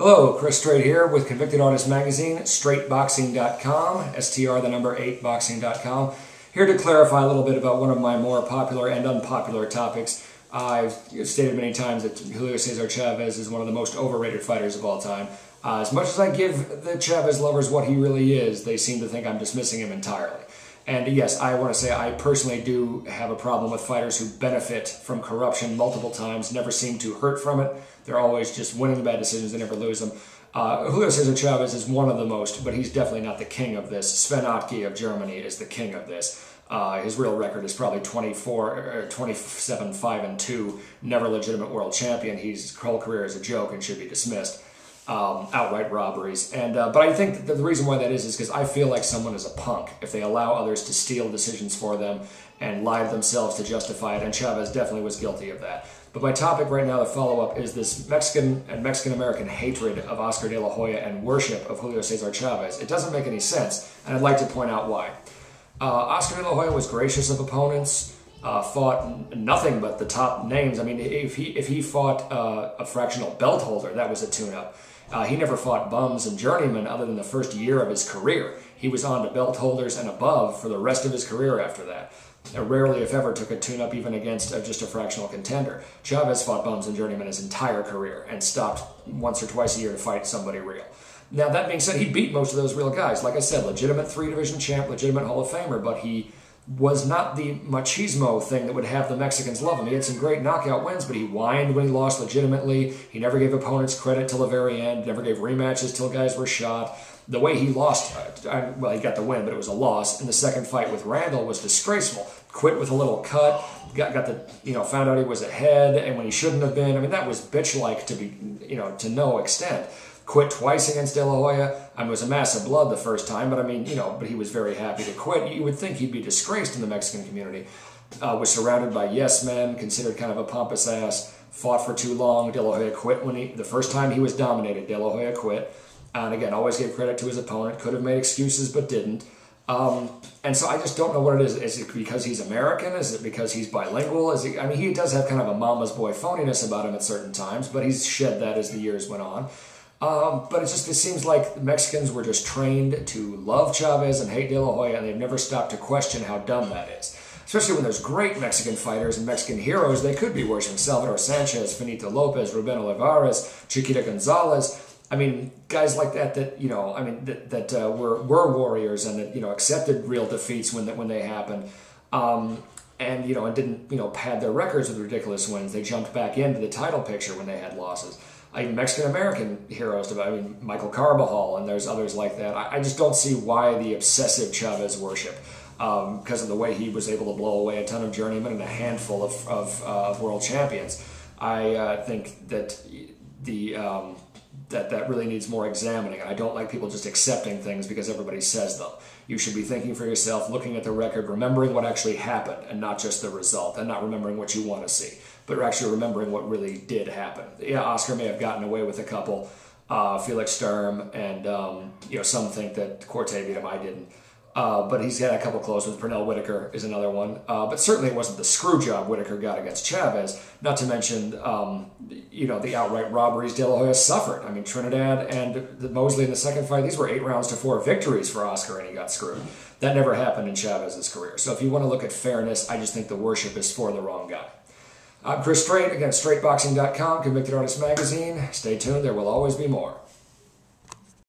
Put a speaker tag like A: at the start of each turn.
A: Hello, Chris Strait here with Convicted Artist Magazine, straightboxing.com, STR8boxing.com. Here to clarify a little bit about one of my more popular and unpopular topics. I've stated many times that Julio Cesar Chavez is one of the most overrated fighters of all time. As much as I give the Chavez lovers what he really is, they seem to think I'm dismissing him entirely. And yes, I want to say I personally do have a problem with fighters who benefit from corruption multiple times, never seem to hurt from it. They're always just winning the bad decisions, they never lose them. Julio Cesar Chavez is one of the most, but he's definitely not the king of this. Sven Ottke of Germany is the king of this. His real record is probably 27-5-2, never legitimate world champion. His whole career is a joke and should be dismissed. Outright robberies. And but I think that the reason why that is because I feel like someone is a punk if they allow others to steal decisions for them and lie to themselves to justify it, and Chavez definitely was guilty of that. But my topic right now, the follow-up, is this Mexican and Mexican-American hatred of Oscar de la Hoya and worship of Julio Cesar Chavez. It doesn't make any sense, and I'd like to point out why. Oscar de la Hoya was gracious of opponents, fought nothing but the top names. I mean, if he fought a fractional belt holder, that was a tune-up. He never fought bums and journeymen other than the first year of his career. He was on to belt holders and above for the rest of his career after that. Rarely, if ever, took a tune-up even against just a fractional contender. Chavez fought bums and journeymen his entire career and stopped once or twice a year to fight somebody real. Now, that being said, he beat most of those real guys. Like I said, legitimate three-division champ, legitimate Hall of Famer, but he was not the machismo thing that would have the Mexicans love him. He had some great knockout wins, but he whined when he lost legitimately. He never gave opponents credit till the very end, never gave rematches till guys were shot. The way he lost, well, he got the win, but it was a loss. In the second fight with Randall was disgraceful. Quit with a little cut, found out he was ahead, and when he shouldn't have been. I mean, that was bitch-like to no extent. Quit twice against De La Hoya. I mean, it was a mass of blood the first time, but I mean, but he was very happy to quit. You would think he'd be disgraced in the Mexican community. Was surrounded by yes men, considered kind of a pompous ass, fought for too long. De La Hoya quit the first time he was dominated. De La Hoya quit. And again, always gave credit to his opponent. Could have made excuses, but didn't. And so I just don't know what it is. Is it because he's American? Is it because he's bilingual? I mean, he does have kind of a mama's boy phoniness about him at certain times, but he's shed that as the years went on. But it seems like the Mexicans were just trained to love Chavez and hate De La Hoya, and they've never stopped to question how dumb that is. Especially when there's great Mexican fighters and Mexican heroes they could be worshiping. Salvador Sanchez, Finito Lopez, Ruben Olivares, Chiquita Gonzalez. I mean, guys like that were warriors and that accepted real defeats when they happened, and didn't pad their records with ridiculous wins. They jumped back into the title picture when they had losses. Mexican-American heroes, Michael Carbajal, and there's others like that. I just don't see why the obsessive Chavez worship, because of the way he was able to blow away a ton of journeymen and a handful of world champions. I think that that really needs more examining. I don't like people just accepting things because everybody says them. You should be thinking for yourself, looking at the record, remembering what actually happened, and not just the result, and not remembering what you want to see, but actually remembering what really did happen. Yeah, Oscar may have gotten away with a couple, Felix Sturm, and some think that Corte beat him. I didn't. But he's had a couple close ones. Pernell Whitaker is another one. But certainly it wasn't the screw job Whitaker got against Chavez, not to mention, the outright robberies De La Hoya suffered. I mean, Trinidad and Mosley in the second fight, these were 8-4 victories for Oscar, and he got screwed. That never happened in Chavez's career. So if you want to look at fairness, I just think the worship is for the wrong guy. I'm Chris Strait, again, straightboxing.com, Convicted Artist Magazine. Stay tuned, there will always be more.